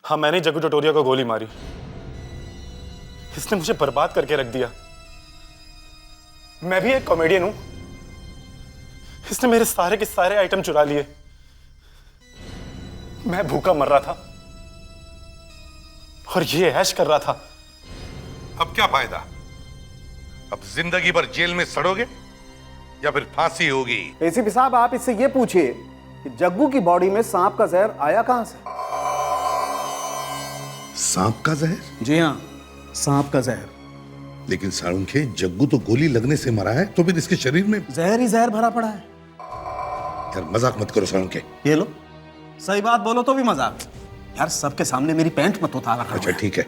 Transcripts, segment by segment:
हाँ, मैंने जग्गू टटोरिया को गोली मारी। इसने मुझे बर्बाद करके रख दिया। मैं भी एक कॉमेडियन हूं। इसने मेरे सारे के सारे आइटम चुरा लिए। मैं भूखा मर रहा था और ये ऐश कर रहा था। अब क्या फायदा? अब जिंदगी भर जेल में सड़ोगे या फिर फांसी होगी? एसीपी साहब, आप इससे ये पूछिए कि जग्गू की बॉडी में सांप का जहर आया कहां से? सांप का जहर? जी हाँ, सांप का जहर। लेकिन साळुंखे, जग्गू तो गोली लगने से मरा है, तो फिर इसके शरीर में जहर ही जहर भरा पड़ा है। यार मजाक मत करो साळुंखे। ये लो, सही बात बोलो तो भी मजाक। यार सबके सामने मेरी पैंट मत उतारा करो। अच्छा ठीक है।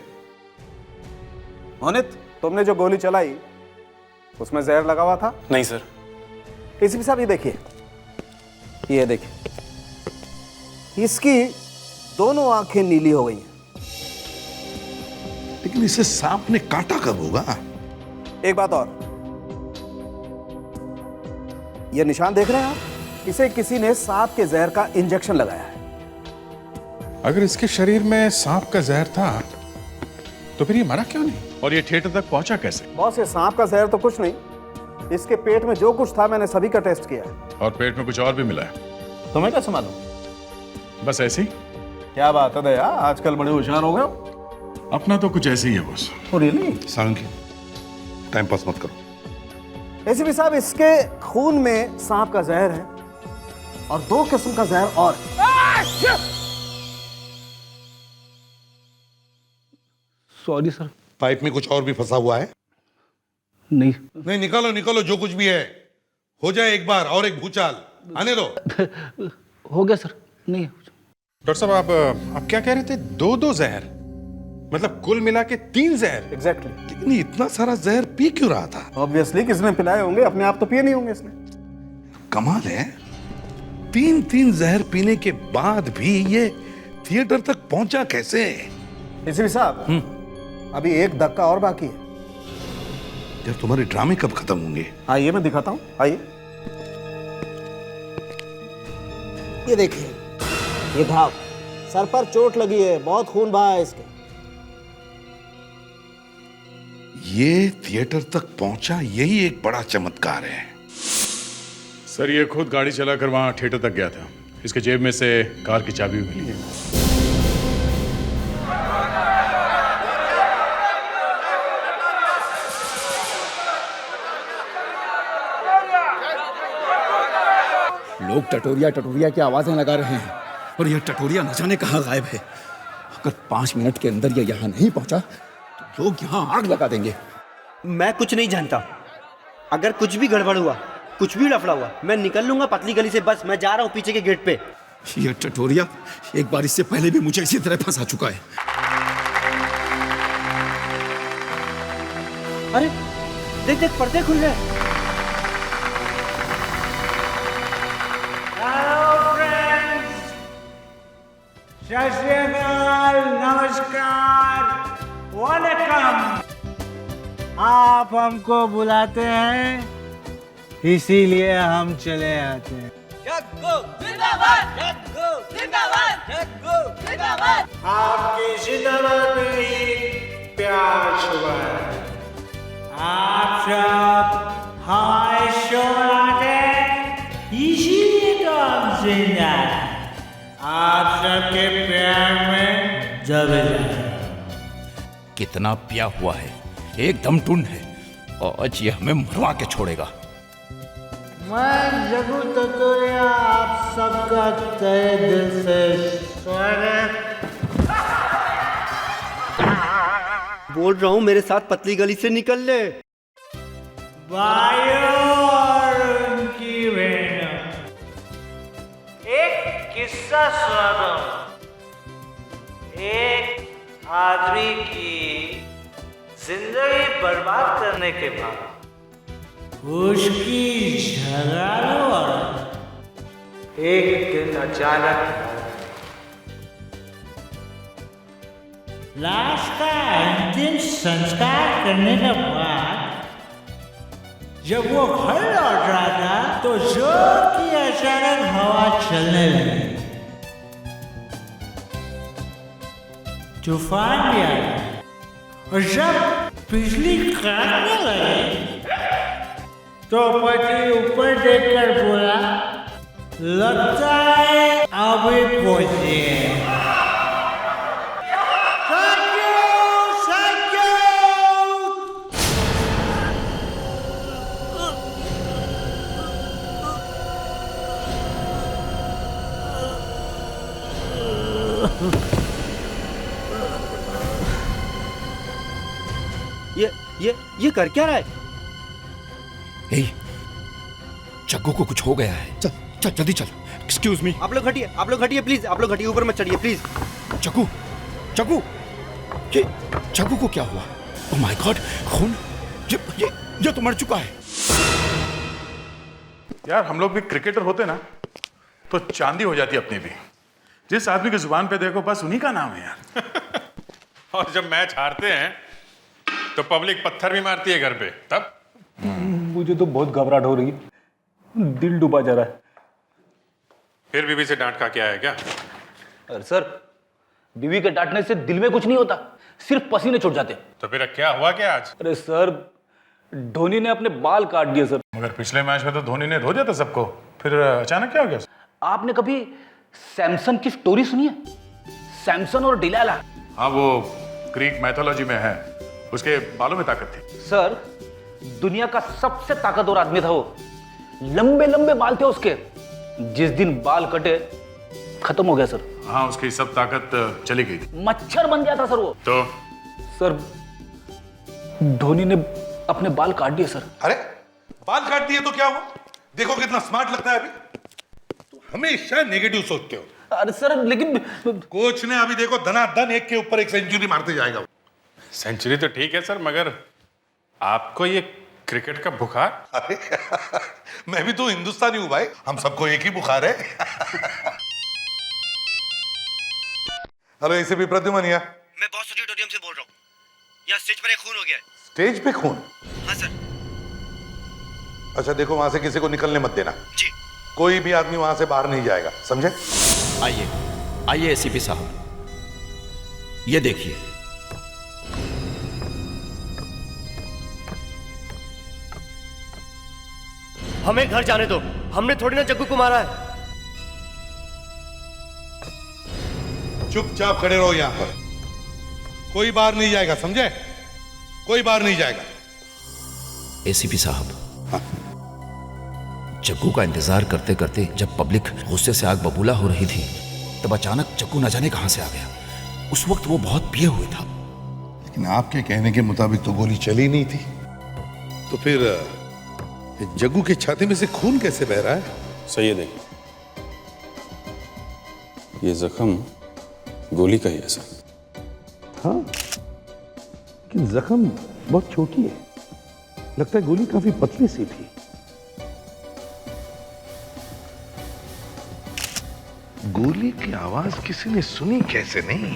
मोनित, तुमने जो गोली चलाई उसमें जहर लगा हुआ था? नहीं सर। एसीपी साहब, ये देखिए, ये देखिए, इसकी दोनों आंखें नीली हो गई हैं। लेकिन इसे सांप ने काटा कब होगा? एक बात और, ये निशान देख रहे हैं आप? इसे किसी ने सांप के जहर का इंजेक्शन लगाया है। अगर इसके शरीर में सांप का जहर था तो फिर ये मरा क्यों नहीं, और ये थिएटर तक पहुंचा कैसे? बॉस, ये सांप का जहर तो कुछ नहीं, इसके पेट में जो कुछ था मैंने सभी का टेस्ट किया है। और पेट में कुछ और भी मिला है? तुम्हें कैसे मालूम? बस ऐसे ही? क्या बात है दया, आजकल बड़े होशियार हो गए हो। अपना तो कुछ ऐसे ही है boss. Oh, really? Salunkhe, time pass मत करो। एसीपी साहब, इसके खून में सांप का जहर है और 2 किस्म का जहर और है। Sorry sir. पाइप में कुछ और भी फंसा हुआ है? नहीं। नहीं, निकालो निकालो जो कुछ भी है। हो जाए एक बार और एक भूचाल, आने दो। हो गया सर। नहीं। डॉक्टर साहब, आप क्या कह रहे थे? 2 जहर, मतलब कुल मिला के 3 जहर? एग्जैक्टली। लेकिन ये इतना सारा जहर पी क्यों रहा था? ऑब्वियसली किसने पिलाए होंगे, अपने आप तो पिए नहीं होंगे इसने। कमाल है, 3 जहर पीने के बाद भी ये थिएटर तक पहुंचा कैसे? एसीपी साहब, अभी एक धक्का और बाकी है। यार तुम्हारे ड्रामे कब खत्म होंगे? आइए मैं दिखाता हूं, आइए। ये देखिए, ये घाव, सर पर चोट लगी है, बहुत खून बहा है इसके। ये थिएटर तक पहुंचा, यही एक बड़ा चमत्कार है। सर, ये खुद गाड़ी चलाकर वहां थिएटर तक गया था। इसके जेब में से कार की चाबी भी मिली है। लोग टटोरिया टटोरिया की आवाजें लगा रहे हैं और यह टटोरिया न जाने कहां गायब है। अगर 5 मिनट के अंदर यह यहां नहीं पहुंचा तो लोग यहां आग लगा देंगे। मैं कुछ नहीं जानता। अगर कुछ भी गड़बड़ हुआ, कुछ भी लफड़ा हुआ, मैं निकल लूंगा पतली गली से। बस मैं जा रहा हूं पीछे के गेट पे। यह टटोरिया एक बार इससे पहले भी मुझे इसी तरह फंसा चुका है। अरे देख देख, पर्दे खुल रहे हैं। सत श्री अकाल, नमस्कार, वेलकम। आप हमको बुलाते हैं इसीलिए हम चले आते हैं। जग्गू जिंदाबाद, जग्गू जिंदाबाद, जग्गू जिंदाबाद। आपकी जिंदाबाद में ही प्यार छुपा है। आप सब हमारे शो बनाते हैं, इसीलिए तो हम जिंदा हैं। आप सबके प्यार में दबे जाए। कितना पिया हुआ है, एकदम टुन है, आज ये हमें मरवा के छोड़ेगा। मैं जग्गू टटोरिया आप सबका तहे दिल से स्वागत। बोल रहा हूं मेरे साथ पतली गली से निकल ले। भाइयों और उनकी बहनों, एक किस्सा सुनाता हूं। एक आदमी की जिंदगी बर्बाद करने के बाद उसकी झगड़ालू औरत एक दिन अचानक लाश का अंतिम संस्कार करने के बाद जब वो घर लौट रहा था तो जोर की अचानक हवा चलने लगी। तूफान भी आया और जब बिजली कड़कने लगी तो पति ऊपर देखकर बोला, लगता है अभी पहुंचे। ये कर क्या रहा है? ए, जग्गू को कुछ हो गया है। चल चल जल्दी चल। Excuse me. आप लोग हटिए प्लीज, आप लोग हटिए, ऊपर मत चढ़िए प्लीज। जग्गू, जग्गू, ये जग्गू को क्या हुआ? ओह माय गॉड, खून! ये तो मर चुका है। यार हम लोग भी क्रिकेटर होते ना तो चांदी हो जाती अपनी भी। जिस आदमी की जुबान पे देखो बस उन्हीं का नाम है यार। और जब मैच हारते हैं तो पब्लिक पत्थर भी मारती है घर पे। तब मुझे तो बहुत घबराहट हो रही है, दिल डूबा जा रहा है। फिर बीबी से डांट खा के आया क्या? अरे सर, बीवी के डांटने से दिल में कुछ नहीं होता, सिर्फ पसीने छूट जाते। तो फिर क्या हुआ क्या आज? अरे सर, धोनी ने अपने बाल काट दिए सर। मगर पिछले मैच में तो धोनी ने धो दिया था सबको, फिर अचानक क्या हो गया? आपने कभी सैमसन की स्टोरी सुनी है? सैमसन और डिलाला। हाँ, वो ग्रीक मैथोलॉजी में है, उसके बालों में ताकत थी। सर, दुनिया का सबसे ताकतवर आदमी था वो। लंबे लंबे बाल थे उसके। जिस दिन बाल कटे खत्म हो गया सर। हाँ, उसकी सब ताकत चली गई थी। मच्छर बन गया था सर वो। तो सर, धोनी ने अपने बाल काट दिए सर। अरे बाल काट दिए तो क्या हुआ? देखो कितना स्मार्ट लगता है अभी। तो हमेशा नेगेटिव सोचते हो। अरे सर, लेकिन कोच ने अभी देखो धनाधन एक के ऊपर एक सेंचुरी मारते जाएगा। सेंचुरी तो ठीक है सर, मगर आपको ये क्रिकेट का बुखार? अरे मैं भी तो हिंदुस्तानी हूं भाई, हम सबको एक ही बुखार है। हेलो, इसे भी प्रद्युमन या? मैं बॉस ऑडिटोरियम से बोल रहा हूँ। यहाँ स्टेज पर एक खून हो गया है। स्टेज पे खून? हाँ सर। अच्छा देखो, वहां से किसी को निकलने मत देना जी। कोई भी आदमी वहां से बाहर नहीं जाएगा, समझे? आइए आइए एसीपी साहब, ये देखिए। हमें घर जाने दो, हमने थोड़ी ना जग्गू को मारा है। चुपचाप खड़े रहो यहां पर, कोई बाहर नहीं जाएगा, समझे? कोई बाहर नहीं जाएगा। एसीपी साहब, जग्गू का इंतजार करते करते जब पब्लिक गुस्से से आग बबूला हो रही थी, तब अचानक जग्गू न जाने कहां से आ गया। उस वक्त वो बहुत पिए हुए था। लेकिन आपके कहने के मुताबिक तो गोली चली नहीं थी, तो फिर जग्गू की छाती में से खून कैसे बह रहा है? सही है, देखिए ये जख्म गोली का ही है सर। हाँ, लेकिन जख्म बहुत छोटी है, लगता है गोली काफी पतली सी थी। गोली की आवाज किसी ने सुनी कैसे नहीं?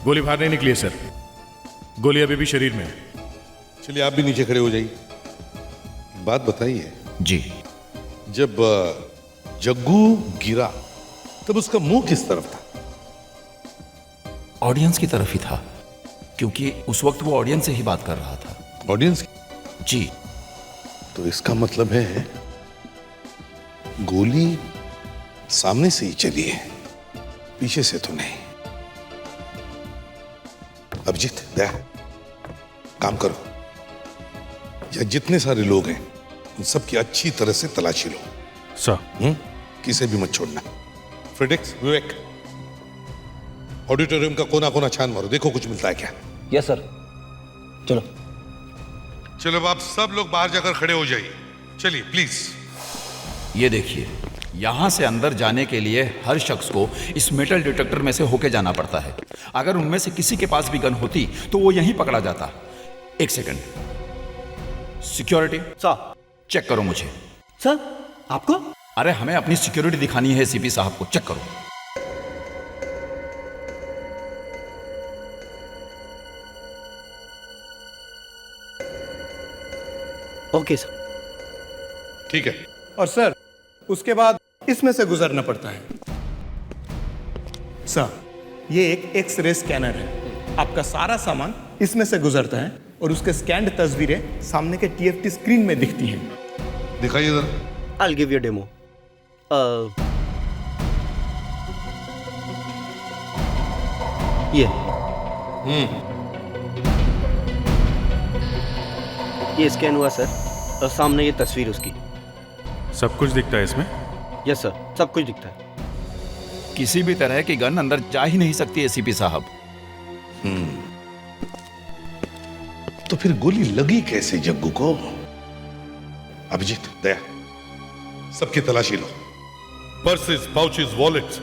गोली बाहर नहीं निकली है सर, गोली अभी भी शरीर में है। चलिए आप भी नीचे खड़े हो जाइए। बात बताइए जी। जब जग्गू गिरा तब उसका मुंह किस तरफ था? ऑडियंस की तरफ ही था, क्योंकि उस वक्त वो ऑडियंस से ही बात कर रहा था। ऑडियंस? जी। तो इसका मतलब है गोली सामने से ही चली है, पीछे से तो नहीं। अभिजीत, दया, काम करो, या जितने सारे लोग हैं उन सबकी अच्छी तरह से तलाशी लो। सर। किसे भी मत छोड़ना। फ्रेडिक्स, विवेक, ऑडिटोरियम का कोना कोना छान मारो, देखो कुछ मिलता है क्या। Yes sir. चलो चलो, अब आप सब लोग बाहर जाकर खड़े हो जाइए। चलिए प्लीज। ये देखिए, यहां से अंदर जाने के लिए हर शख्स को इस मेटल डिटेक्टर में से होके जाना पड़ता है। अगर उनमें से किसी के पास भी गन होती तो वो यहीं पकड़ा जाता। एक सेकंड। Security sir. चेक करो मुझे। सर, आपको? अरे हमें अपनी सिक्योरिटी दिखानी है सीपी साहब को, चेक करो। Okay sir. ठीक है। और सर, उसके बाद इसमें से गुजरना पड़ता है। सर, ये एक एक्सरे स्कैनर है। आपका सारा सामान इसमें से गुजरता है और उसके स्कैन्ड तस्वीरें सामने के TFT स्क्रीन में दिखती हैं। दिखाइए इधर। I'll give you a demo. ये स्कैन हुआ सर, और सामने ये तस्वीर उसकी। सब कुछ दिखता है इसमें? यस सर, सब कुछ दिखता है। किसी भी तरह की गन अंदर जा ही नहीं सकती एसीपी साहब। तो फिर गोली लगी कैसे जग्गू को? अभिजीत, दया, सबकी तलाशी लो। पर्सेस, पाउचेस, वॉलेट्स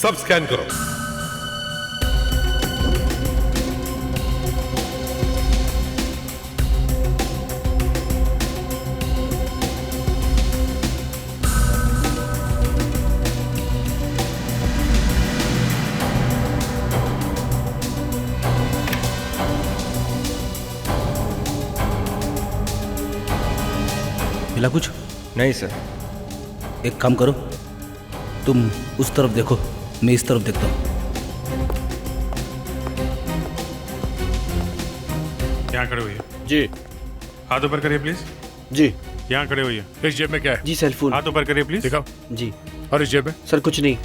सब स्कैन करो। मिला कुछ? नहीं सर। एक काम करो, तुम उस तरफ देखो, मैं इस तरफ देखता हूँ। यहाँ खड़े हुई है। जी। हाथ ऊपर करिए प्लीज। जी। यहाँ खड़े हुई है। इस जेब में क्या है? जी सेलफोन। हाथ ऊपर करिए प्लीज। दिखाओ। जी। और इस जेब में? सर कुछ नहीं।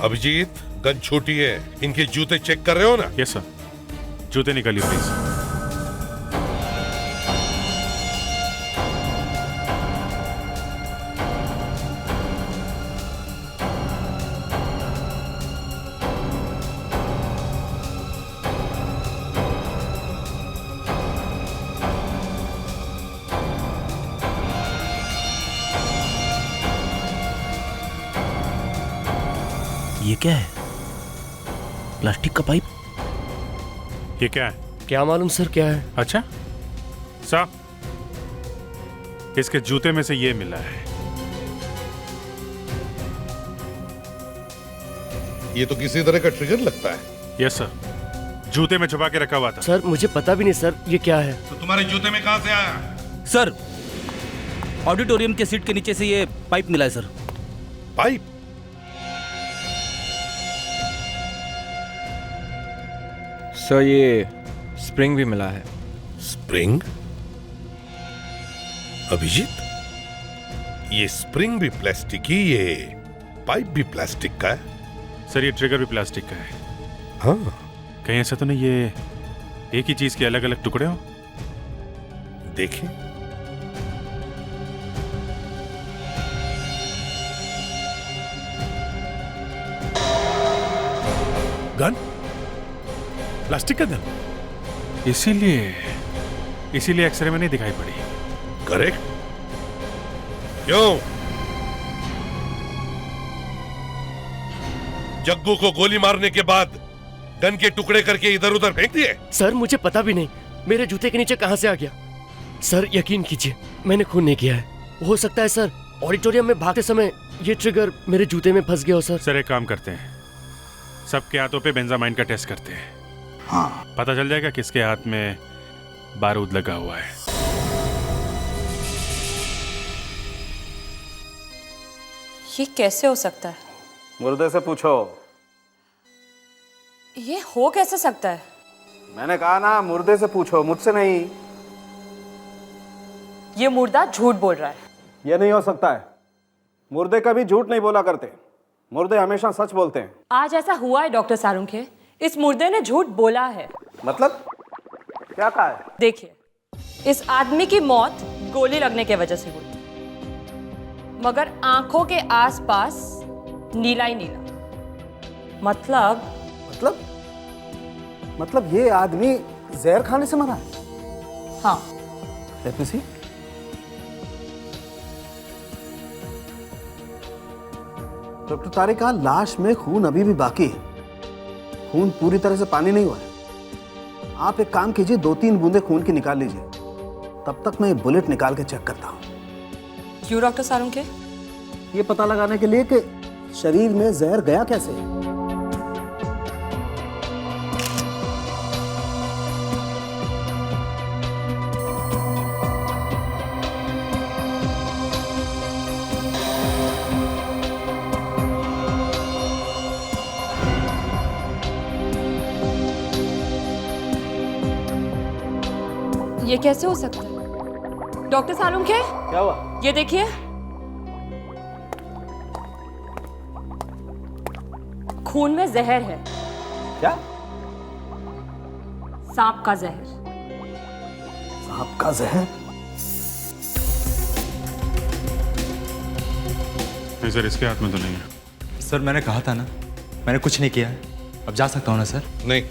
अभिजीत, गन छोटी है, इनके जूते चेक कर रहे हो ना? Yes sir. जूते निकालिए प्लीज। ये क्या है? प्लास्टिक का पाइप? ये क्या है? क्या मालूम सर क्या है? अच्छा साहब, इसके जूते में से ये मिला है। ये तो किसी तरह का ट्रिगर लगता है। यस सर, जूते में छुपा के रखा हुआ था। सर मुझे पता भी नहीं सर, ये क्या है? तो तुम्हारे जूते में कहां से आया? सर, ऑडिटोरियम के सीट के नीचे से ये पाइप मिला है सर। पाइप? सर ये स्प्रिंग भी मिला है। स्प्रिंग? अभिजीत, ये स्प्रिंग भी प्लास्टिक की, ये पाइप भी प्लास्टिक का है। सर ये ट्रिगर भी प्लास्टिक का है। हाँ। कहीं ऐसा तो नहीं ये एक ही चीज के अलग अलग टुकड़े हो? देखें। गन? प्लास्टिक का गन? इसीलिए एक्सरे में नहीं दिखाई पड़ी। करेक्ट। क्यों? जग्गू को गोली मारने के बाद गन के टुकड़े करके इधर उधर फेंक दिए? सर मुझे पता भी नहीं, मेरे जूते के नीचे कहां से आ गया। सर यकीन कीजिए, मैंने खून नहीं किया है। हो सकता है सर ऑडिटोरियम में भागते समय ये ट्रिगर मेरे जूते में फंस गया हो। सर एक काम करते हैं, सबके हाथों पे बेंजामाइन का टेस्ट करते हैं। हाँ, पता चल जाएगा किसके हाथ में बारूद लगा हुआ है। ये कैसे हो सकता है? मुर्दे से पूछो। ये हो कैसे सकता है? मैंने कहा ना, मुर्दे से पूछो, मुझसे नहीं। ये मुर्दा झूठ बोल रहा है। ये नहीं हो सकता है। मुर्दे कभी झूठ नहीं बोला करते, मुर्दे हमेशा सच बोलते हैं। आज ऐसा हुआ है डॉक्टर सारुंखे, इस मुर्दे ने झूठ बोला है। मतलब क्या कहा है? देखिए, इस आदमी की मौत गोली लगने की वजह से हुई, मगर आंखों के आसपास नीला ही नीला। मतलब ये आदमी जहर खाने से मरा है? हाँ। Let me see. डॉक्टर तारिका, लाश में खून अभी भी बाकी है। खून पूरी तरह से पानी नहीं हुआ है। आप एक काम कीजिए, 2-3 बूंदे खून की निकाल लीजिए, तब तक मैं बुलेट निकाल के चेक करता हूँ। क्यों डॉक्टर सारुंखे? ये पता लगाने के लिए कि शरीर में जहर गया कैसे। ये कैसे हो सकता है? डॉक्टर सालुंखे, क्या हुआ? ये देखिए। खून में जहर है। क्या? सांप का जहर। सांप का जहर? नहीं सर, इसके हाथ में तो नहीं है। सर मैंने कहा था ना, मैंने कुछ नहीं किया है। अब जा सकता हूँ ना सर? नहीं,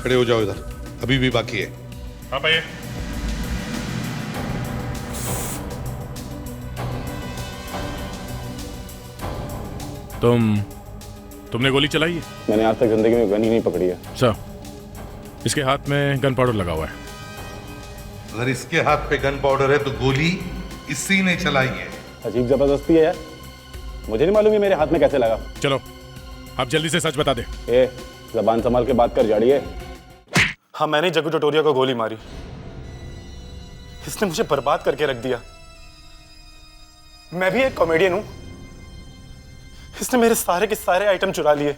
खड़े हो जाओ इधर, अभी भी बाकी है। आप आइए। तुमने गोली चलाई है? मैंने आज तक जिंदगी में गन ही नहीं पकड़ी है। अच्छा, इसके हाथ में गन पाउडर लगा हुआ है। अगर इसके हाथ पे गन पाउडर है तो गोली इसी ने चलाई है। अजीब जबरदस्ती है यार, मुझे नहीं मालूम ये मेरे हाथ में कैसे लगा। चलो आप जल्दी से सच बता दे। ए, जबान संभाल के बात कर जाड़िए। हाँ, मैंने जग्गू टटोरिया को गोली मारी। इसने मुझे बर्बाद करके रख दिया। मैं भी एक कॉमेडियन हूं। इसने मेरे सारे के सारे आइटम चुरा लिए।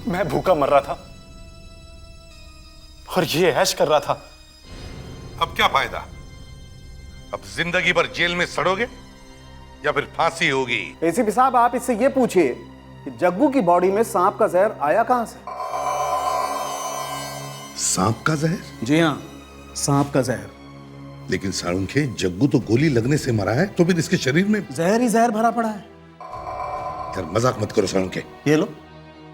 मैं भूखा मर रहा था और ये ऐश कर रहा था। अब क्या फायदा? अब जिंदगी भर जेल में सड़ोगे या फिर फांसी होगी? एसीपी साहब, आप इससे ये पूछिए कि जग्गू की बॉडी में सांप का जहर आया कहां से? सांप का जहर? जी हाँ, सांप का जहर। लेकिन साळुंखे, जग्गू तो गोली लगने से मरा है, तो फिर इसके शरीर में जहर ही जहर भरा पड़ा है। यार मजाक मत करो साळुंखे। ये लो,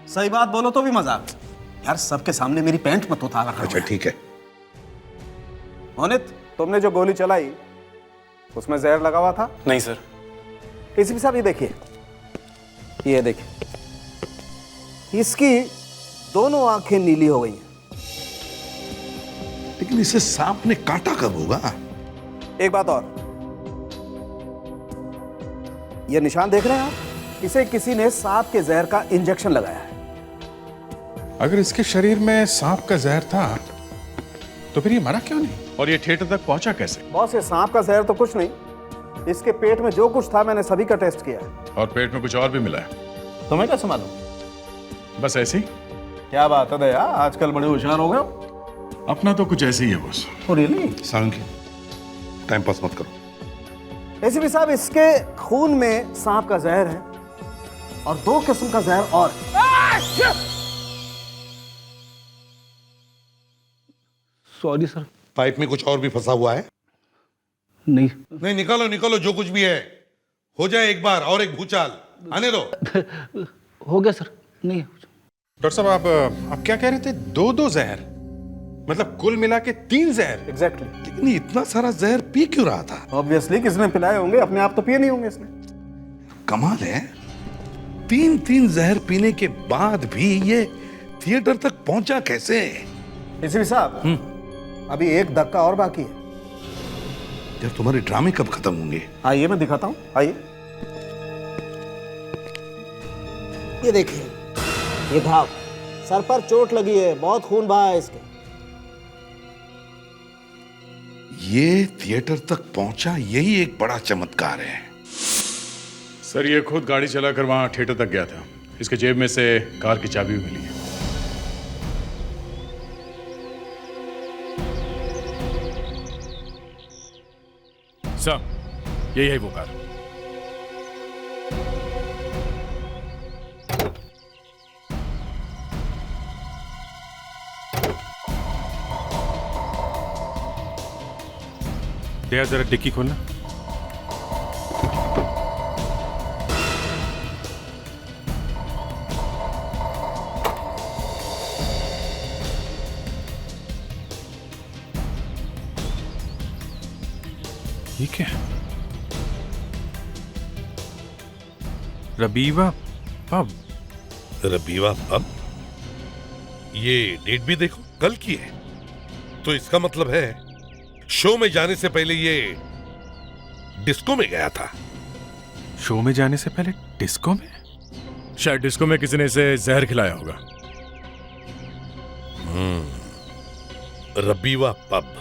सही बात बोलो तो भी मजाक। यार सबके सामने मेरी पैंट मत उतारा करो। अच्छा ठीक है। मोनित, तुमने जो गोली चलाई उसमें जहर लगा हुआ था? नहीं सर। एसीपी साहब, ये देखिए, ये देखिए, इसकी दोनों आंखें नीली हो गई हैं। लेकिन इसे सांप ने काटा कब होगा? एक बात और, ये निशान देख रहे हैं आप? इसे किसी ने सांप के जहर का इंजेक्शन लगाया है। अगर इसके शरीर में सांप का जहर था तो फिर ये मरा क्यों नहीं? और ये थिएटर तक पहुंचा कैसे? बॉस, ये सांप का जहर तो कुछ नहीं, इसके पेट में जो कुछ था मैंने सभी का टेस्ट किया है। और पेट में कुछ और भी मिला है? तुम्हें कैसे मालूम? बस ऐसे ही। क्या बात है दया, आजकल बड़े होशियार हो गए। अपना तो कुछ ऐसे ही है boss. Oh really? Salunkhe, time pass मत करो। एसीपी साहब, इसके खून में सांप का जहर है और दो किस्म का जहर और। Sorry sir. पाइप में कुछ और भी फंसा हुआ है? नहीं। नहीं, निकालो निकालो, जो कुछ भी है। हो जाए एक बार और एक भूचाल, आने दो। हो गया सर। नहीं। डॉक्टर साहब, आप क्या कह रहे थे? दो जहर? मतलब कुल मिला के 3 जहर? एग्जैक्टली। लेकिन इतना सारा जहर पी क्यों रहा था? ऑब्वियसली किसने पिलाए होंगे, अपने आप तो पिए नहीं होंगे इसने। कमाल है, 3 जहर पीने के बाद भी ये थिएटर तक पहुंचा कैसे? एसीपी साहब, अभी एक धक्का और बाकी है। यार तुम्हारे ड्रामे कब खत्म होंगे? आइए मैं दिखाता हूं, आइए। ये देखिए, ये घाव, सर पर चोट लगी है, बहुत खून बहा है इसके। ये थिएटर तक पहुंचा, यही एक बड़ा चमत्कार है। सर, ये खुद गाड़ी चलाकर वहां थिएटर तक गया था। इसके जेब में से कार की चाबी भी मिली है। सर, यही है वो कार। दया, जरा डिक्की खोलना। ठीक है। रबीवा पब। रबीवा पब? ये डेट भी देखो, कल की है। तो इसका मतलब है शो में जाने से पहले ये डिस्को में गया था। शो में जाने से पहले डिस्को में? शायद डिस्को में किसी ने इसे जहर खिलाया होगा। रबीवा पब।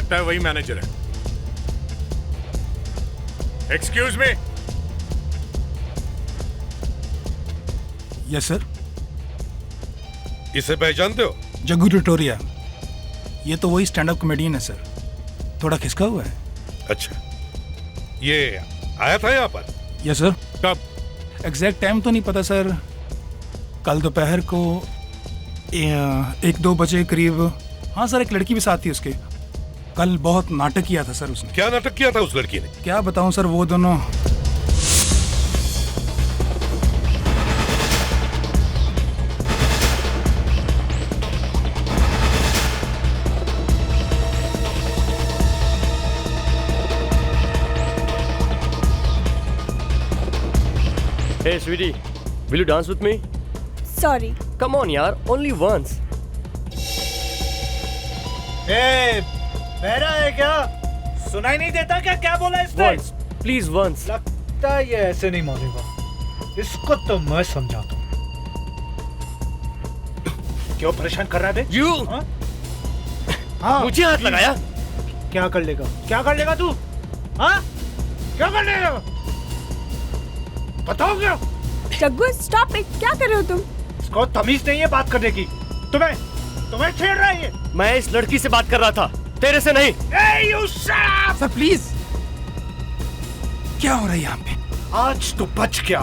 लगता है वही मैनेजर है। Excuse me. Yes sir. इसे पहचानते हो? जग्गू टटोरिया। ये तो वही स्टैंड अप कॉमेडियन है सर, थोड़ा खिसका हुआ है। अच्छा, ये आया था यहाँ पर? Yes sir. कब? एग्जैक्ट टाइम तो नहीं पता सर, कल दोपहर को 1-2 बजे करीब। हाँ सर, एक लड़की भी साथ थी उसके। कल बहुत नाटक किया था सर उसने। क्या नाटक किया था उस लड़की ने? क्या बताऊं सर, वो दोनों Hey, sweetie, will you dance with me? Sorry. Come on, yaar, only once. ए, बहरा है क्या? सुनाई नहीं देता क्या? क्या बोला इसने? Once, please once. लगता है ये ऐसे नहीं मानेगा। इसको तो मैं समझाता हूँ। क्यों परेशान कर रहा है बे? You? हाँ, मुझे हाथ लगाया? क्या कर लेगा? क्या कर लेगा तू? हाँ? क्या कर लेगा? बताओ क्या? जग्गू स्टॉप इट, क्या कर रहे हो तुम? इसको तमीज नहीं है बात करने की। तुम्हें छेड़ रहा है ये। मैं इस लड़की से बात कर रहा था, तेरे से नहीं। Hey, you shut up! Sir please, क्या हो रहा है यहाँ पे? आज तो बच गया।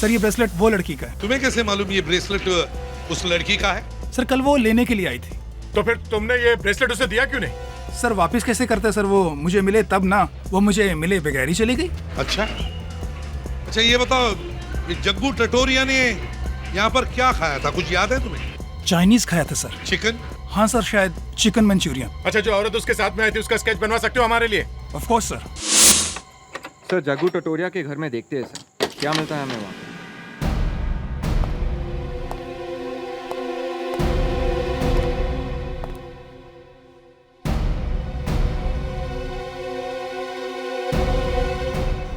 सर ये ब्रेसलेट वो लड़की का है। तुम्हें कैसे मालूम ये ब्रेसलेट उस लड़की का है? सर कल वो लेने के लिए आई थी। तो फिर तुमने ये ब्रेसलेट उसे दिया क्यों नहीं? सर वापस कैसे करते सर, वो मुझे मिले तब ना, वो मुझे मिले बगैर ही चली गई। अच्छा, ये बताओ, ये जग्गू टटोरिया ने यहाँ पर क्या खाया था, कुछ याद है तुम्हें? चाइनीज खाया था सर। चिकन? हाँ सर, शायद चिकन मंचूरियन। अच्छा, जो औरत उसके साथ में आई थी उसका स्केच बनवा सकते हो हमारे लिए? Of course sir. Sir Jaggu Tatoria के घर में देखते हैं सर, क्या मिलता है हमें वहाँ।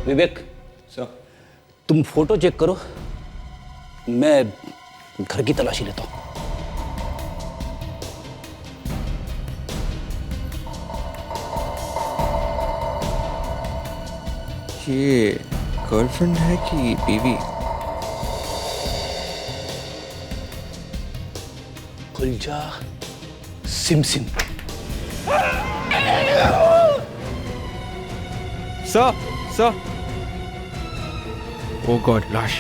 विवेक सर, तुम फोटो चेक करो, मैं घर की तलाशी लेता हूं। ये गर्लफ्रेंड है कि बीवी? खुल जा सिम सिम। सर ओ गॉड, लाश।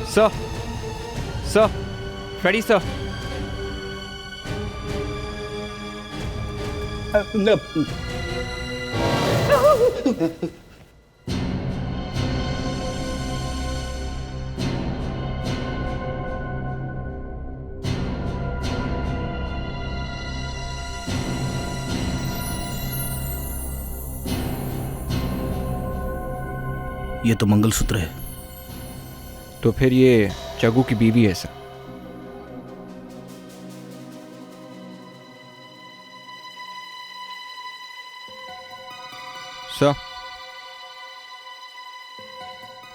Sir Freddy sir. ये तो मंगलसूत्र है। तो फिर ये जग्गू की बीवी है सर। सर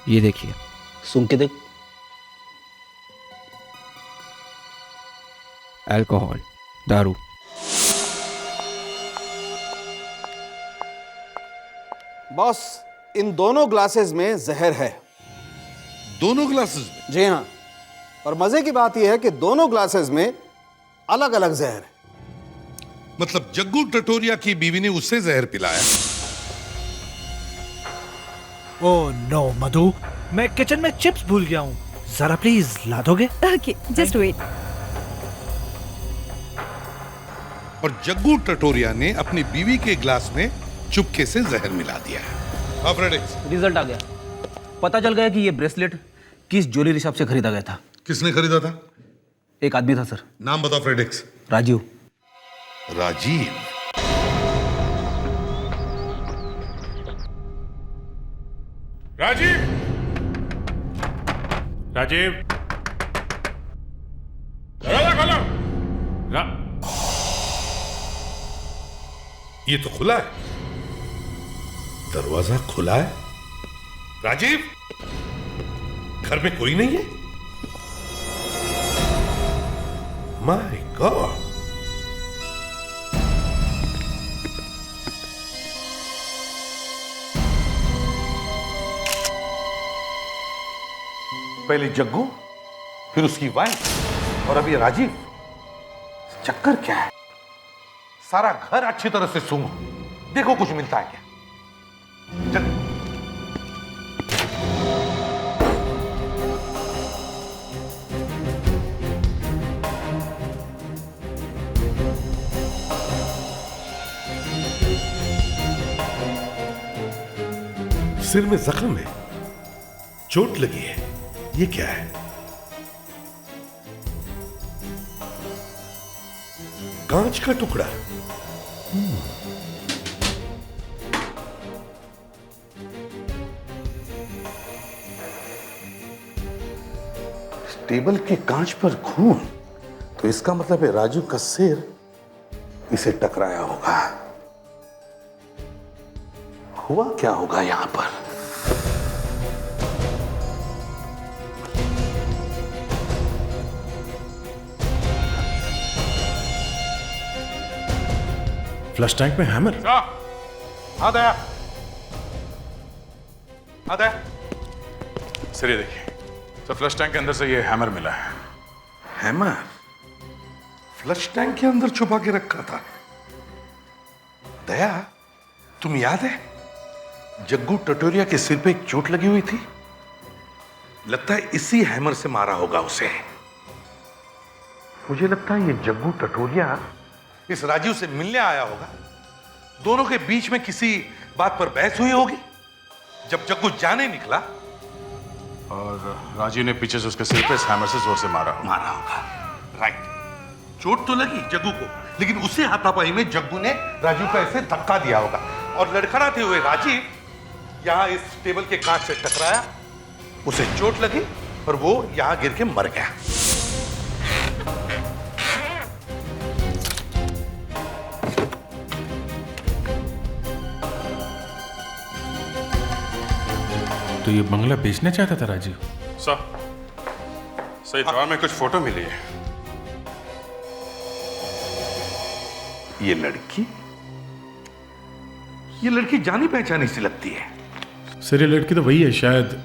ये देखिए। सुन के देख। अल्कोहल, दारू। बॉस, इन दोनों ग्लासेस में जहर है। दोनों ग्लासेस में? जी हाँ, और मजे की बात यह है कि दोनों ग्लासेस में अलग अलग जहर है। मतलब जग्गू टटोरिया की बीवी ने उससे जहर पिलाया? ओह नो मधु, मैं किचन में चिप्स भूल गया हूँ, जरा प्लीज ला दोगे? Okay, just wait. और जग्गू टटोरिया ने अपनी बीवी के ग्लास में चुपके से जहर मिला दिया है। रिजल्ट आ गया। पता चल गया कि ये ब्रेसलेट किस ज्वेलरी शॉप से खरीदा गया था। किसने खरीदा था? एक आदमी था सर। नाम बताओ फ्रेडिक्स। राजीव। राजीव? राजीव, राजीव, दरवाजा खोलो। ये तो खुला है, दरवाजा खुला है। राजीव, घर में कोई नहीं है? My God. पहले जग्गू, फिर उसकी वाइफ, और अभी राजीव। चक्कर क्या है? सारा घर अच्छी तरह से सूंघो, देखो कुछ मिलता है क्या। चल। सिर में जख्म है, चोट लगी है, ये क्या है? कांच का टुकड़ा। टेबल के कांच पर खून, तो इसका मतलब है राजू का सिर इसे टकराया होगा। हुआ क्या होगा यहां पर? फ्लश टैंक में हैमर। आ दया, आ दया। सर ये देखिए, तो फ्लश टैंक के अंदर से ये हैमर मिला है। हैमर फ्लश टैंक के अंदर छुपा के रखा था। दया, तुम याद है जग्गू टटोरिया के सिर पे एक चोट लगी हुई थी? लगता है इसी हैमर से मारा होगा उसे। मुझे लगता है ये जग्गू टटोरिया इस राजीव से मिलने आया होगा। दोनों के बीच में किसी बात पर बहस हुई होगी। जब जग्गू जाने निकला और राजीव ने पीछे से उसके सिर पे इस हैमर से जोर से मारा होगा। राइट। चोट तो लगी जग्गू को, लेकिन उसी हाथापाई में जग्गू ने राजीव का ऐसे धक्का दिया होगा, और लड़खड़ाते हुए राजीव यहां इस टेबल के कांच से टकराया, उसे चोट लगी और वो यहां गिर के मर गया। तो ये बंगला बेचना चाहता था राजीव? सही ड्रॉर में कुछ फोटो मिली है। ये लड़की जानी पहचानी सी लगती है। सर ये लड़की तो वही है शायद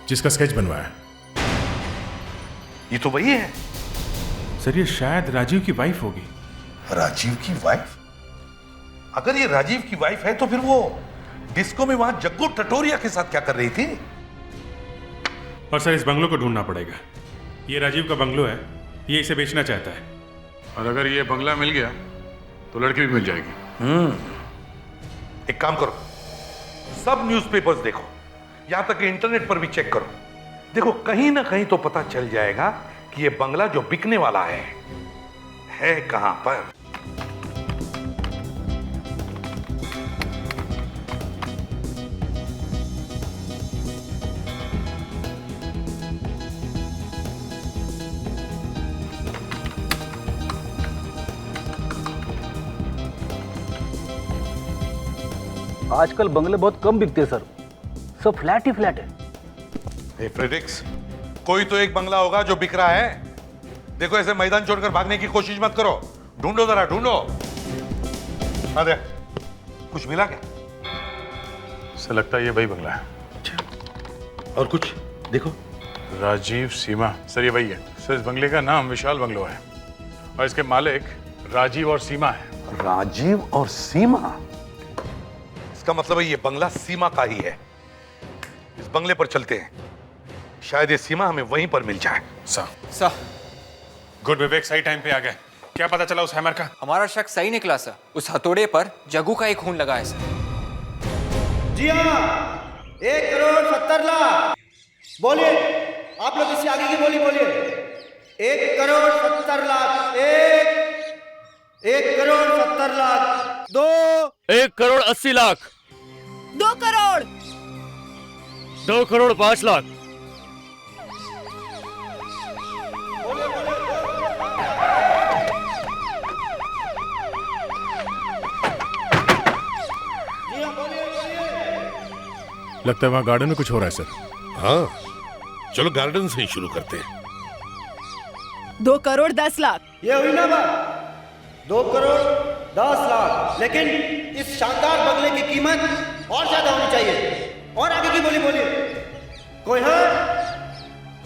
जिसका स्केच बनवाया। ये तो वही है। सर ये शायद राजीव की वाइफ होगी। राजीव की वाइफ? अगर ये राजीव की वाइफ है तो फिर वो डिस्को में वहां जग्गू टटोरिया के साथ क्या कर रही थी? और सर इस बंगलों को ढूंढना पड़ेगा। ये राजीव का बंगलो है, ये इसे बेचना चाहता है, और अगर ये बंगला मिल गया तो लड़की भी मिल जाएगी। एक काम करो, सब न्यूज़पेपर्स देखो, यहां तक कि इंटरनेट पर भी चेक करो। देखो कहीं ना कहीं तो पता चल जाएगा कि ये बंगला जो बिकने वाला है कहां पर। आजकल बंगले बहुत कम बिकते हैं सर, सब फ्लैट ही फ्लैट है। हे फ्रेडरिक्स, कोई तो एक बंगला होगा जो बिक रहा है। देखो ऐसे मैदान छोड़कर भागने की कोशिश मत करो, ढूंढो जरा ढूंढो। अरे कुछ मिला क्या? सर लगता है ये वही बंगला है। और कुछ देखो। राजीव सीमा, सर ये वही है। सर इस बंगले का नाम विशाल बंगलो है और इसके मालिक राजीव और सीमा है। राजीव और सीमा? इसका मतलब है ये बंगला सीमा का ही है। इस बंगले पर चलते हैं, शायद ये सीमा हमें वहीं पर मिल जाए। सर गुड विवेक, सही टाइम पे आ गए। क्या पता चला उस हैमर का? हमारा शक सही निकला सर, उस हथौड़े पर जग्गू का ही खून लगा है सर। जी हाँ, 1,70,00,000। बोलिए, आप लोग इससे आगे की बोली बोलिए। 1,70,00,000। 1,70,00,000। 2, 1,80,00,000। 2 करोड़। 2,05,00,000। लगता है वहां गार्डन में कुछ हो रहा है सर। हाँ, चलो गार्डन से ही शुरू करते हैं। 2 करोड़ 10 लाख। ये हुई ना बात, 2 करोड़ 10 लाख। लेकिन इस शानदार बंगले की कीमत और ज्यादा होनी चाहिए। और आगे की बोली बोलिए कोई है?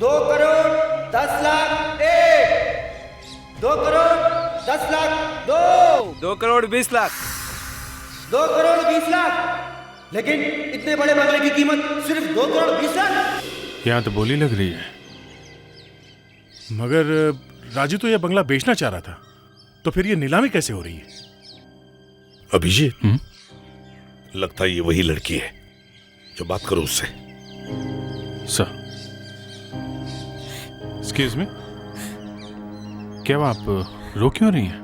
2 करोड़ 10 लाख 1, 2 करोड़ 10 लाख 2, 2 करोड़ 20 लाख। 2 करोड़ 20 लाख। लेकिन इतने बड़े बंगले की कीमत सिर्फ 2 करोड़ 20 लाख। यहाँ तो बोली लग रही है, मगर राजू तो यह बंगला बेचना चाह रहा था, तो फिर ये नीलामी कैसे हो रही है? अभिजीत, लगता है ये वही लड़की है, जो बात करो उससे। सर, एक्सक्यूज मी, क्या आप रो क्यों रही हैं?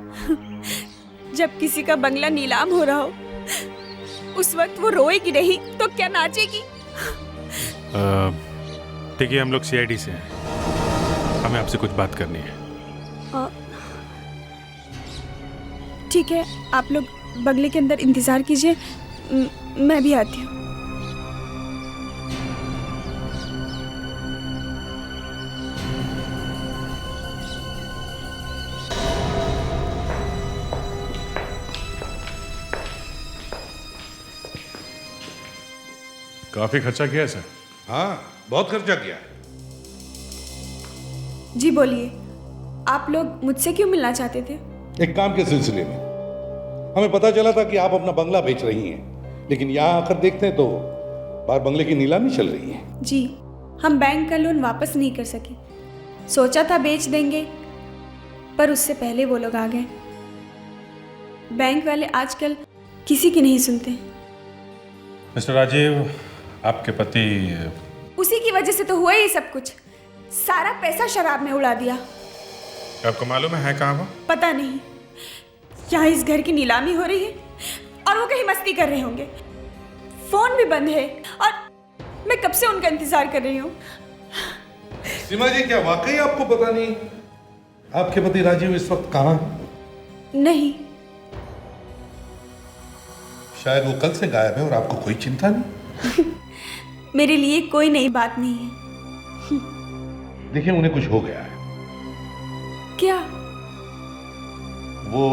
जब किसी का बंगला नीलाम हो रहा हो उस वक्त वो रोएगी नहीं तो क्या नाचेगी? देखिए, हम लोग सीआईडी से हैं, हमें आपसे कुछ बात करनी है। ठीक है, आप लोग बंगले के अंदर इंतजार कीजिए, मैं भी आती हूँ। काफी खर्चा किया है सर। हाँ, बहुत खर्चा किया। जी बोलिए, आप लोग मुझसे क्यों मिलना चाहते थे? एक काम के सिलसिले में हमें पता चला था कि आप अपना बंगला बेच रही हैं, लेकिन यहाँ आकर देखते हैं तो बाहर बंगले की नीलामी चल रही है। जी, हम बैंक का लोन वापस नहीं कर सके। सोचा था बेच देंगे, पर उससे पहले वो लोग आ गए। बैंक वाले आजकल किसी की नहीं सुनते। मिस्टर राजीव, आपके पति उसी की वजह से तो हुआ ही सब कुछ। सारा पैसा शराब में उड़ा दिया। आपको मालूम है कहाँ वो? पता नहीं, यहाँ इस घर की नीलामी हो रही है और वो कहीं मस्ती कर रहे होंगे। फोन भी बंद है और मैं कब से उनका इंतजार कर रही हूँ। सीमा जी, क्या वाकई आपको पता नहीं आपके पति राजीव इस वक्त कहाँ है? नहीं, शायद वो कल से गायब है और आपको कोई चिंता नहीं। मेरे लिए कोई नई बात नहीं है। देखिए, उन्हें कुछ हो गया है। क्या? वो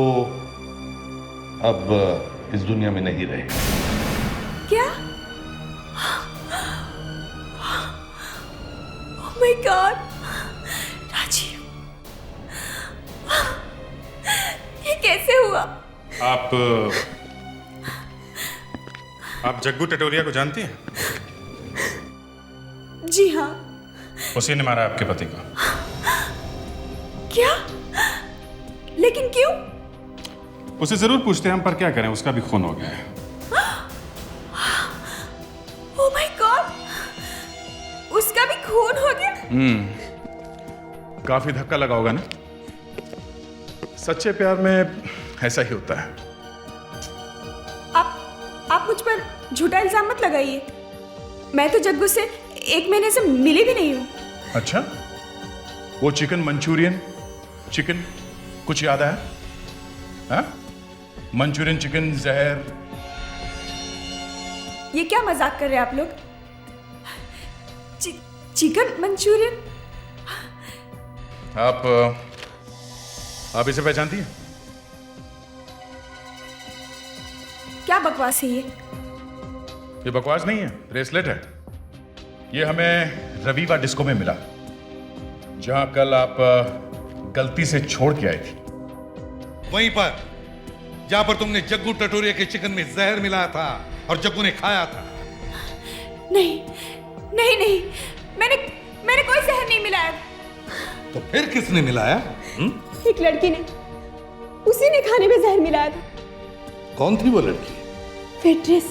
अब इस दुनिया में नहीं रहे। क्या? ओह माय गॉड, राजीव, ये कैसे हुआ? आप जग्गू टटोरिया को जानती हैं? जी हाँ। उसी ने मारा आपके पति को। क्या? लेकिन क्यों? उसे जरूर पूछते हैं हम, पर क्या करें, उसका भी खून हो गया है। ओह माय गॉड, उसका भी खून हो गया? काफी धक्का लगा होगा ना? सच्चे प्यार में ऐसा ही होता है। आप मुझ पर झूठा इल्जाम मत लगाइए। मैं तो जग्गू से 1 महीने से मिली भी नहीं हूँ। अच्छा, वो चिकन मंचूरियन चिकन कुछ याद आया? हाँ? मंचूरियन चिकन जहर। ये क्या मजाक कर रहे हैं आप लोग? Chicken Manchurian? आप इसे पहचानती हैं? क्या बकवास है ये? ये बकवास नहीं है, ब्रेसलेट है। ये हमें रविवा डिस्को में मिला, जहां कल आप गलती से छोड़ के आई थी। वहीं पर जहां पर तुमने जग्गू टटोरिया के चिकन में जहर मिलाया था और जग्गू ने खाया था। नहीं नहीं नहीं, मैंने कोई जहर नहीं मिलाया। तो फिर किसने मिलाया? एक लड़की ने, उसी ने खाने में जहर मिलाया था। कौन थी वो लड़की? वेट्रेस।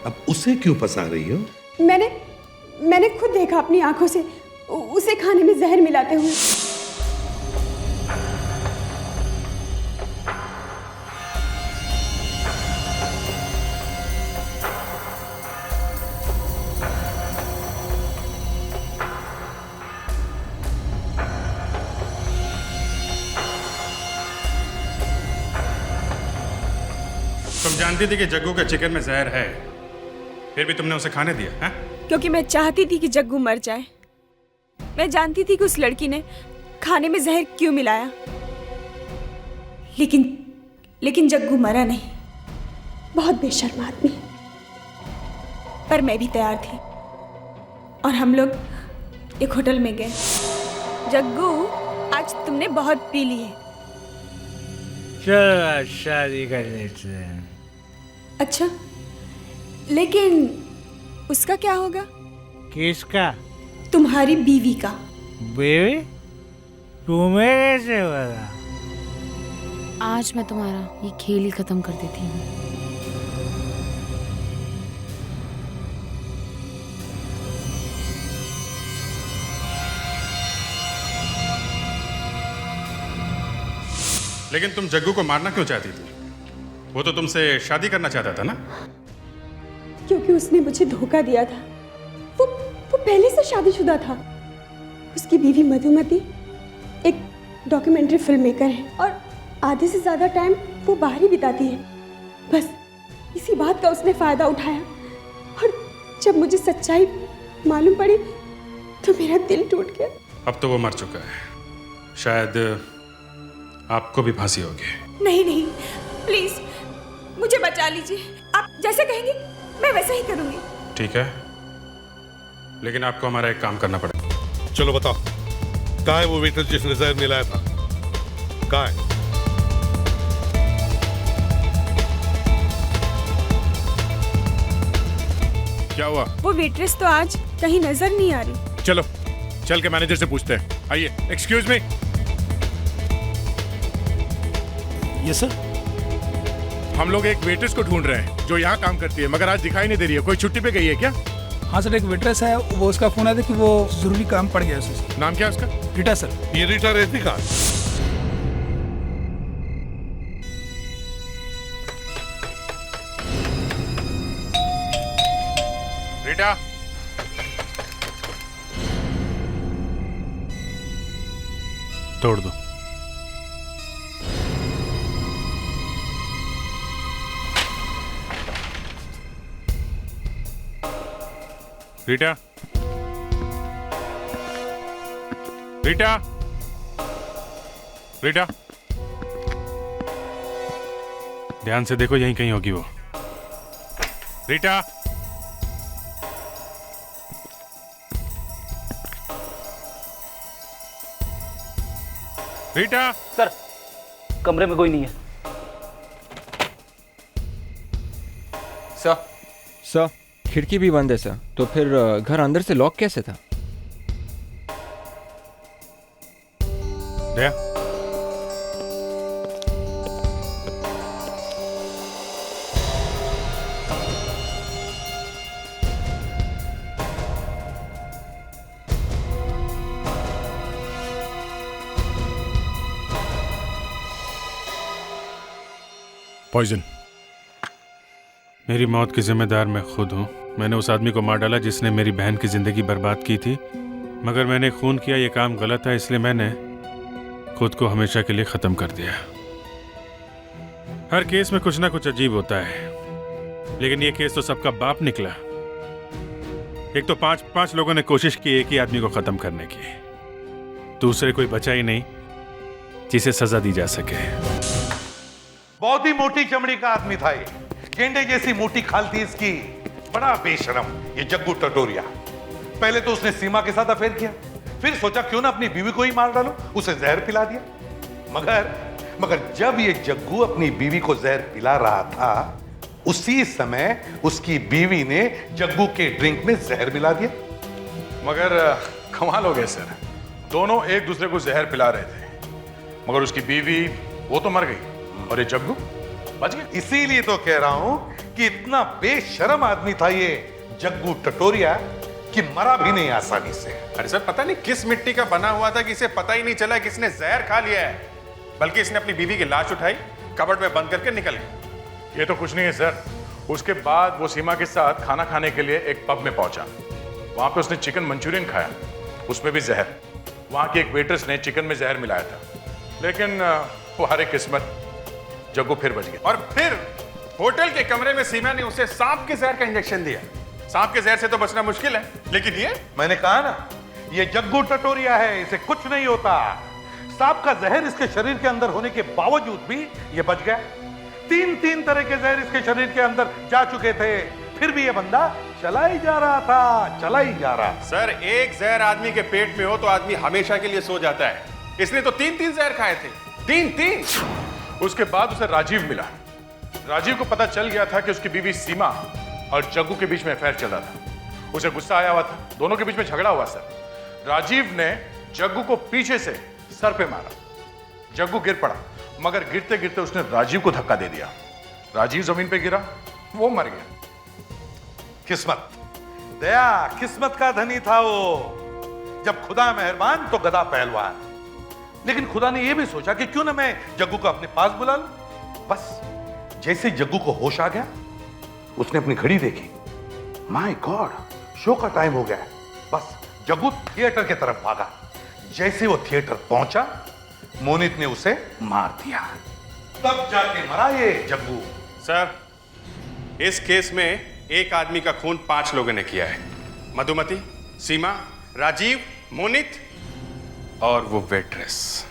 अब उसे क्यों फंसा रही हो? मैंने खुद देखा अपनी आंखों से उसे खाने में जहर मिलाते हुए। तुम जानती थी कि जग्गू के चिकन में जहर है, फिर भी तुमने उसे खाने दिया, हैं? क्योंकि मैं चाहती थी कि जग्गू मर जाए। मैं जानती थी कि उस लड़की ने खाने में जहर क्यों मिलाया, लेकिन जग्गू मरा नहीं। बहुत बेशर्म आदमी, पर मैं भी तैयार थी और हम लोग एक होटल में गए। जग्गू, आज तुमने बहुत पी ली है, चलो आज शादी कर लेते हैं। अच्छा, लेकिन उसका क्या होगा? किसका? तुम्हारी बीवी का। बेबी, तुम्हें कैसे पता? आज मैं तुम्हारा ये खेल ही खत्म कर देती हूँ। लेकिन तुम जग्गू को मारना क्यों चाहती थी? वो तो तुमसे शादी करना चाहता था ना? क्योंकि उसने मुझे धोखा दिया था। वो पहले से शादीशुदा था। उसकी बीवी मधुमती एक डॉक्यूमेंट्री फिल्म मेकर है और आधे से ज्यादा टाइम वो बाहर ही बिताती है। बस इसी बात का उसने फायदा उठाया और जब मुझे सच्चाई मालूम पड़ी तो मेरा दिल टूट गया। अब तो वो मर चुका है, शायद आपको भी फांसी होगी। नहीं, प्लीज मुझे बचा लीजिए। आप जैसे कहेंगे मैं वैसा ही करूंगी। ठीक है, लेकिन आपको हमारा एक काम करना पड़ेगा। चलो बताओ, कहाँ है वो वेटर जिसने जहर मिलाया था? कहाँ है? क्या हुआ? वो वेट्रेस तो आज कहीं नजर नहीं आ रही। चलो चल के मैनेजर से पूछते हैं। आइए। Excuse me. Yes sir. हम लोग एक वेट्रेस को ढूंढ रहे हैं जो यहाँ काम करती है, मगर आज दिखाई नहीं दे रही है। कोई छुट्टी पे गई है क्या? हाँ सर, एक वेट्रेस है, वो उसका फोन आया था कि वो जरूरी काम पड़ गया उसे। नाम क्या है उसका? रीटा सर। ये रीटा रहती कहाँ? रीटा, तोड़ दो। रीटा, रीटा, रीटा, ध्यान से देखो, यहीं कहीं होगी वो। रीटा, रीटा। सर, कमरे में कोई नहीं है। सर, खिड़की भी बंद है सर, तो फिर घर अंदर से लॉक कैसे था? दया, पॉइजन। मेरी मौत की जिम्मेदार मैं खुद हूं। मैंने उस आदमी को मार डाला जिसने मेरी बहन की जिंदगी बर्बाद की थी, मगर मैंने खून किया। ये काम गलत था, इसलिए मैंने खुद को हमेशा के लिए खत्म कर दिया। हर केस में कुछ ना कुछ अजीब होता है, लेकिन ये केस तो सबका बाप निकला। एक तो पांच लोगों ने कोशिश की एक ही आदमी को खत्म करने की, दूसरे कोई बचा ही नहीं जिसे सजा दी जा सके। बहुत ही मोटी चमड़ी का आदमी था ये, गेंडे जैसी मोटी खाल थी इसकी। बड़ा बेशरम ये जग्गू टटोरिया। पहले तो उसने सीमा के साथ अफेयर किया, फिर सोचा क्यों ना अपनी बीवी को ही मार डालो, उसे जहर पिला दिया। मगर जब ये जग्गू अपनी बीवी को जहर पिला रहा था, उसी समय उसकी बीवी ने जग्गू के ड्रिंक में जहर मिला दिया। मगर कमाल हो गए सर, दोनों एक दूसरे को जहर पिला रहे थे, मगर उसकी बीवी वो तो मर गई और ये जग्गू बच गया। इसीलिए तो कह रहा हूं कि इतना बेशरम आदमी था ये जग्गू टटोरिया कि मरा भी नहीं आसानी से। अरे सर, पता नहीं किस मिट्टी का बना हुआ था कि इसे पता ही नहीं चला किसने जहर खा लिया है, बल्कि इसने अपनी बीवी की लाश उठाई, कबर्ड में बंद करके निकल गया। ये तो कुछ नहीं है सर। उसके बाद वो सीमा के साथ खाना खाने के लिए एक पब में पहुंचा। वहां पे उसने चिकन मंचूरियन खाया, उसमें भी जहर। वहां की एक वेट्रेस ने चिकन में जहर मिलाया था, लेकिन वो हरे किस्मत जग्गू फिर बच गया। और फिर होटल के कमरे में सीमा ने उसे सांप के जहर का इंजेक्शन दिया। सांप के जहर से तो बचना मुश्किल है, लेकिन ये मैंने कहा ना, ये जग्गू टटोरिया है, इसे कुछ नहीं होता। सांप का जहर इसके शरीर के अंदर होने के बावजूद भी ये बच गया। तीन तरह के जहर इसके शरीर के अंदर जा चुके थे, फिर भी ये बंदा चला ही जा रहा था, चला ही जा रहा। सर, एक जहर आदमी के पेट में हो तो आदमी हमेशा के लिए सो जाता है। इसने तो तीन जहर खाए थे, तीन। उसके बाद उसे राजीव मिला। राजीव को पता चल गया था कि उसकी बीवी सीमा और जग्गू के बीच में अफेयर चल रहा था। उसे गुस्सा आया हुआ था, दोनों के बीच में झगड़ा हुआ। सर, राजीव ने जग्गू को पीछे से सर पे मारा। जग्गू गिर पड़ा, मगर गिरते गिरते उसने राजीव को धक्का दे दिया। राजीव जमीन पे गिरा, वो मर गया। किस्मत, दया किस्मत का धनी था वो। जब खुदा मेहरबान तो गधा पहलवान। लेकिन खुदा ने यह भी सोचा कि क्यों ना मैं जग्गू को अपने पास बुला लूं। बस जैसे जग्गू को होश आ गया, उसने अपनी घड़ी देखी। माय गॉड, शो का टाइम हो गया है। बस जग्गू थिएटर की तरफ भागा। जैसे वो थिएटर पहुंचा, मोनित ने उसे मार दिया। तब जाके मरा ये जग्गू। सर, इस केस में एक आदमी का खून 5 लोगों ने किया है। मधुमती, सीमा, राजीव, मोनित और वो वेट्रेस।